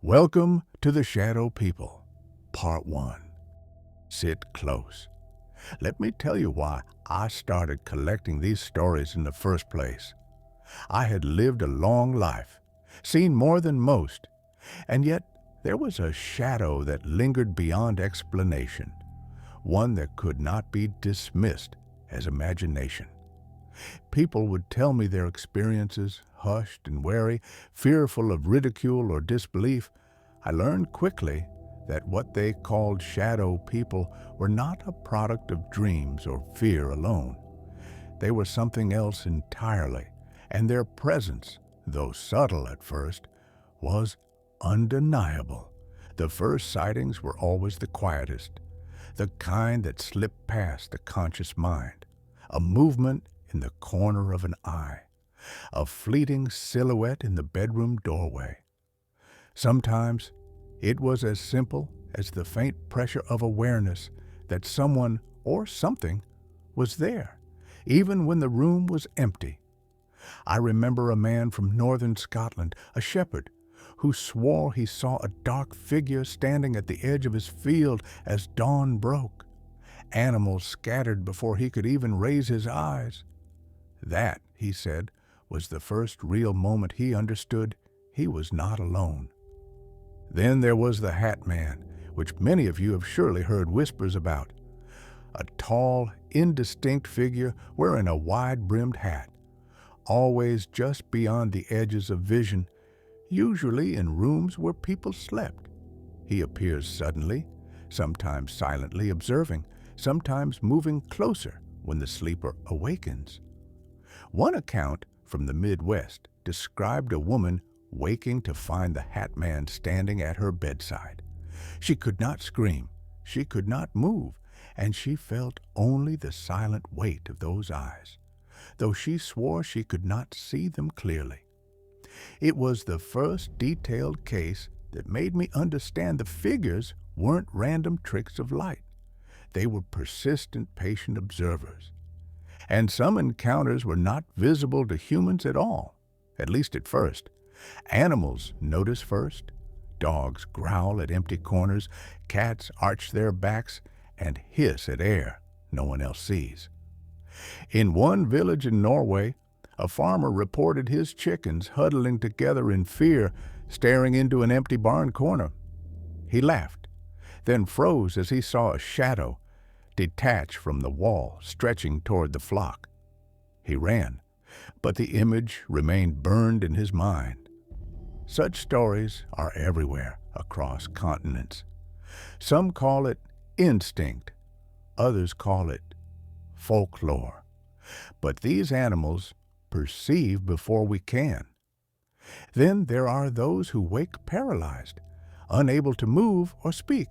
Welcome to the Shadow People, Part 1. Sit close. Let me tell you why I started collecting these stories in the first place. I had lived a long life, seen more than most, and yet there was a shadow that lingered beyond explanation, one that could not be dismissed as imagination. People would tell me their experiences, hushed and wary, fearful of ridicule or disbelief. I learned quickly that what they called shadow people were not a product of dreams or fear alone. They were something else entirely, and their presence, though subtle at first, was undeniable. The first sightings were always the quietest, the kind that slipped past the conscious mind. A movement in the corner of an eye, a fleeting silhouette in the bedroom doorway. Sometimes it was as simple as the faint pressure of awareness that someone or something was there, even when the room was empty. I remember a man from northern Scotland, a shepherd, who swore he saw a dark figure standing at the edge of his field as dawn broke. Animals scattered before he could even raise his eyes. That, he said, was the first real moment he understood he was not alone. Then there was the Hat Man, which many of you have surely heard whispers about. A tall, indistinct figure wearing a wide-brimmed hat, always just beyond the edges of vision, usually in rooms where people slept. He appears suddenly, sometimes silently observing, sometimes moving closer when the sleeper awakens. One account from the Midwest described a woman waking to find the Hat Man standing at her bedside. She could not scream, she could not move, and she felt only the silent weight of those eyes, though she swore she could not see them clearly. It was the first detailed case that made me understand the figures weren't random tricks of light. They were persistent, patient observers. And some encounters were not visible to humans at all, at least at first. Animals notice first. Dogs growl at empty corners, cats arch their backs and hiss at air no one else sees. In one village in Norway, a farmer reported his chickens huddling together in fear, staring into an empty barn corner. He laughed, then froze as he saw a shadow detach from the wall, stretching toward the flock. He ran, but the image remained burned in his mind. Such stories are everywhere across continents. Some call it instinct, others call it folklore. But these animals perceive before we can. Then there are those who wake paralyzed, unable to move or speak.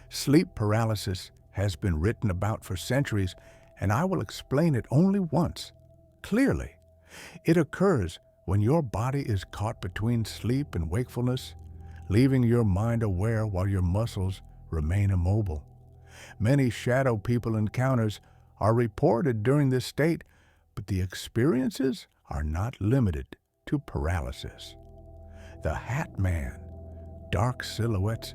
Sleep paralysis has been written about for centuries, and I will explain it only once, clearly. It occurs when your body is caught between sleep and wakefulness, leaving your mind aware while your muscles remain immobile. Many shadow people encounters are reported during this state, but the experiences are not limited to paralysis. The Hat Man, dark silhouettes,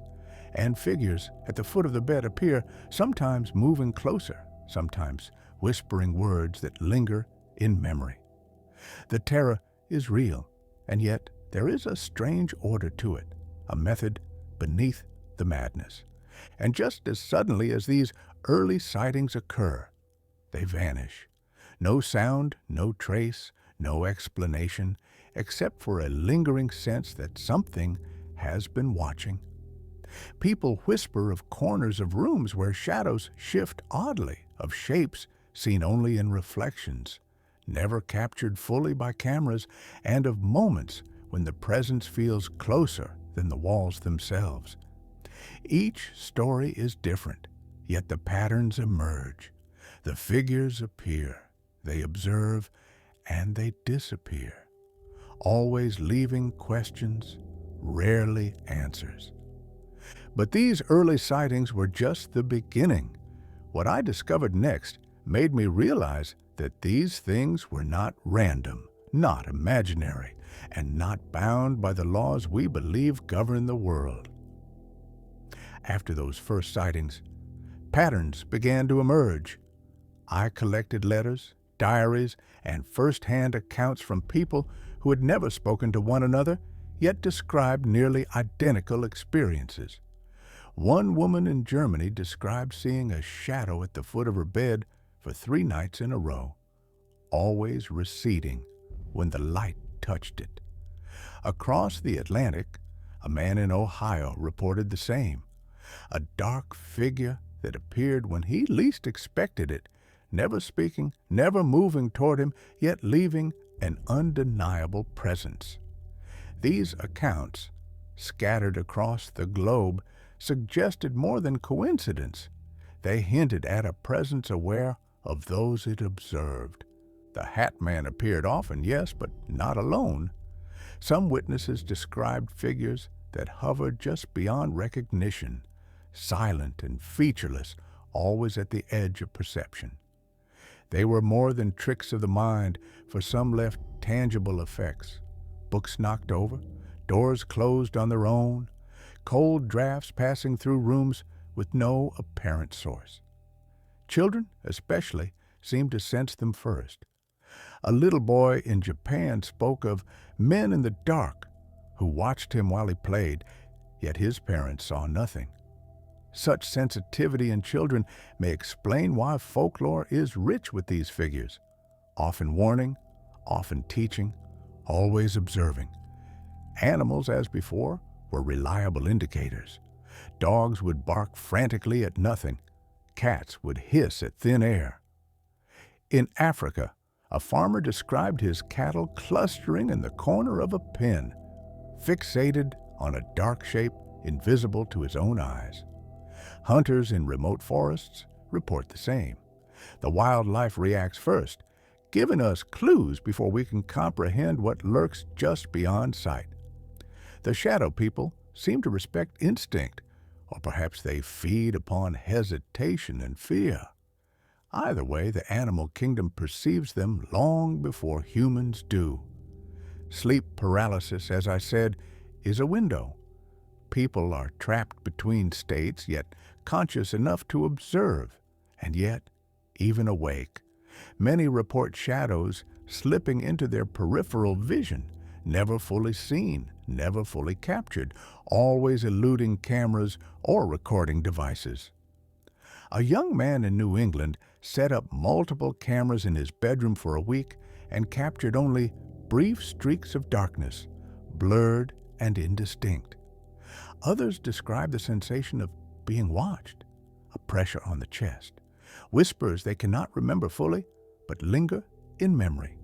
and figures at the foot of the bed appear, sometimes moving closer, sometimes whispering words that linger in memory. The terror is real, and yet there is a strange order to it, a method beneath the madness. And just as suddenly as these early sightings occur, they vanish. No sound, no trace, no explanation, except for a lingering sense that something has been watching. People whisper of corners of rooms where shadows shift oddly, of shapes seen only in reflections, never captured fully by cameras, and of moments when the presence feels closer than the walls themselves. Each story is different, yet the patterns emerge. The figures appear, they observe, and they disappear, always leaving questions, rarely answers. But these early sightings were just the beginning. What I discovered next made me realize that these things were not random, not imaginary, and not bound by the laws we believe govern the world. After those first sightings, patterns began to emerge. I collected letters, diaries, and first-hand accounts from people who had never spoken to one another, yet described nearly identical experiences. One woman in Germany described seeing a shadow at the foot of her bed for 3 nights in a row, always receding when the light touched it. Across the Atlantic, a man in Ohio reported the same. A dark figure that appeared when he least expected it, never speaking, never moving toward him, yet leaving an undeniable presence. These accounts, scattered across the globe, suggested more than coincidence. They hinted at a presence aware of those it observed. The Hat Man appeared often, yes, but not alone. Some witnesses described figures that hovered just beyond recognition, silent and featureless, always at the edge of perception. They were more than tricks of the mind, for some left tangible effects. Books knocked over, doors closed on their own, cold drafts passing through rooms with no apparent source. Children, especially, seemed to sense them first. A little boy in Japan spoke of men in the dark who watched him while he played, yet his parents saw nothing. Such sensitivity in children may explain why folklore is rich with these figures, often warning, often teaching, always observing. Animals, as before, were reliable indicators. Dogs would bark frantically at nothing. Cats would hiss at thin air. In Africa, a farmer described his cattle clustering in the corner of a pen, fixated on a dark shape invisible to his own eyes. Hunters in remote forests report the same. The wildlife reacts first, giving us clues before we can comprehend what lurks just beyond sight. The shadow people seem to respect instinct, or perhaps they feed upon hesitation and fear. Either way, the animal kingdom perceives them long before humans do. Sleep paralysis, as I said, is a window. People are trapped between states, yet conscious enough to observe, and yet, even awake, many report shadows slipping into their peripheral vision, never fully seen, never fully captured, always eluding cameras or recording devices. A young man in New England set up multiple cameras in his bedroom for a week and captured only brief streaks of darkness, blurred and indistinct. Others describe the sensation of being watched, a pressure on the chest, whispers they cannot remember fully, but linger in memory.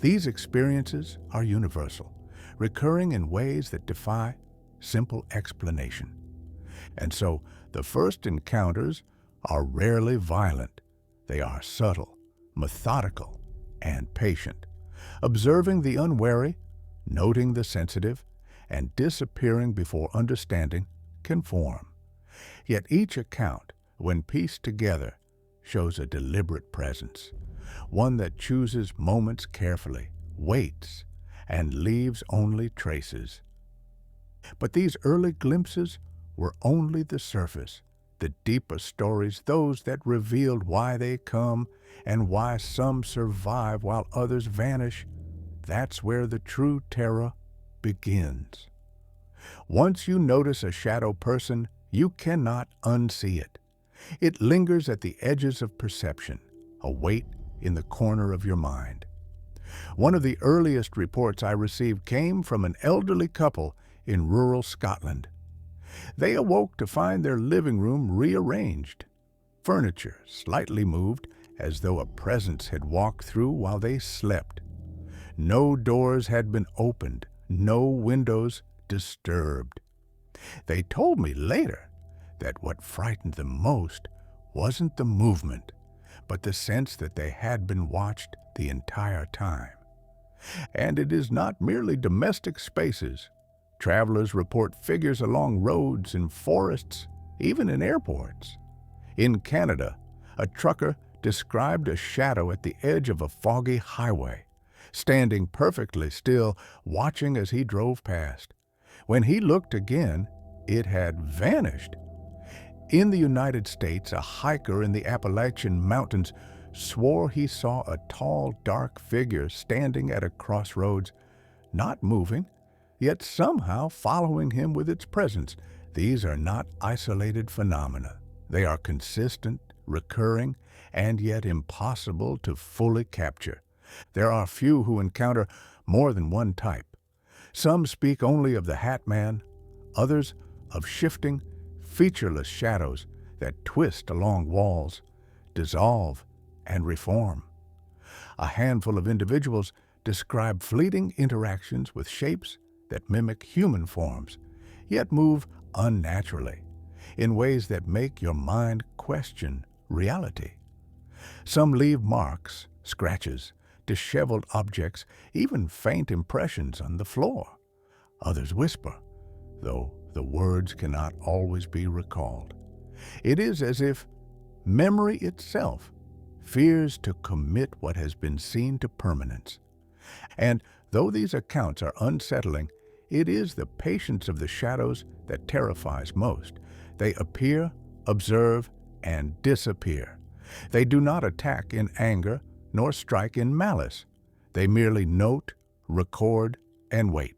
These experiences are universal, recurring in ways that defy simple explanation. And so, the first encounters are rarely violent. They are subtle, methodical, and patient, observing the unwary, noting the sensitive, and disappearing before understanding can form. Yet each account, when pieced together, shows a deliberate presence, one that chooses moments carefully, waits, and leaves only traces. But these early glimpses were only the surface. The deeper stories, those that revealed why they come and why some survive while others vanish, that's where the true terror begins. Once you notice a shadow person, you cannot unsee it. It lingers at the edges of perception, a weight in the corner of your mind. One of the earliest reports I received came from an elderly couple in rural Scotland. They awoke to find their living room rearranged, furniture slightly moved as though a presence had walked through while they slept. No doors had been opened, no windows disturbed. They told me later that what frightened them most wasn't the movement, but the sense that they had been watched the entire time. And it is not merely domestic spaces. Travelers report figures along roads, in forests, even in airports. In Canada, a trucker described a shadow at the edge of a foggy highway, standing perfectly still, watching as he drove past. When he looked again, it had vanished. In the United States, a hiker in the Appalachian Mountains swore he saw a tall, dark figure standing at a crossroads, not moving, yet somehow following him with its presence. These are not isolated phenomena. They are consistent, recurring, and yet impossible to fully capture. There are few who encounter more than one type. Some speak only of the Hat Man, others of shifting, featureless shadows that twist along walls, dissolve, and reform. A handful of individuals describe fleeting interactions with shapes that mimic human forms, yet move unnaturally, in ways that make your mind question reality. Some leave marks, scratches, disheveled objects, even faint impressions on the floor. Others whisper, though the words cannot always be recalled. It is as if memory itself fears to commit what has been seen to permanence. And though these accounts are unsettling, it is the patience of the shadows that terrifies most. They appear, observe, and disappear. They do not attack in anger, nor strike in malice. They merely note, record, and wait.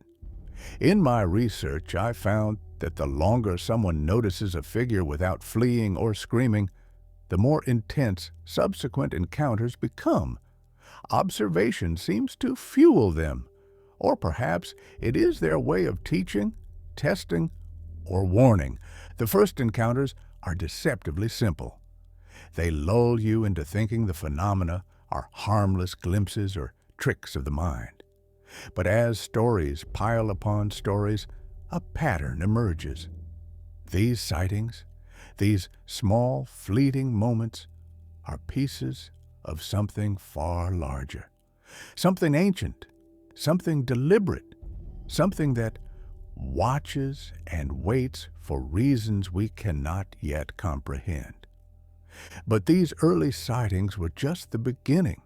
In my research, I found that the longer someone notices a figure without fleeing or screaming, the more intense subsequent encounters become. Observation seems to fuel them, or perhaps it is their way of teaching, testing, or warning. The first encounters are deceptively simple. They lull you into thinking the phenomena are harmless glimpses or tricks of the mind. But as stories pile upon stories, a pattern emerges. These sightings, these small, fleeting moments, are pieces of something far larger, something ancient, something deliberate, something that watches and waits for reasons we cannot yet comprehend. But these early sightings were just the beginning.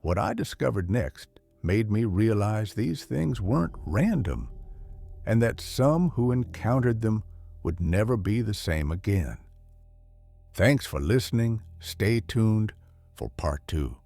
What I discovered next made me realize these things weren't random, and that some who encountered them would never be the same again. Thanks for listening. Stay tuned for part 2.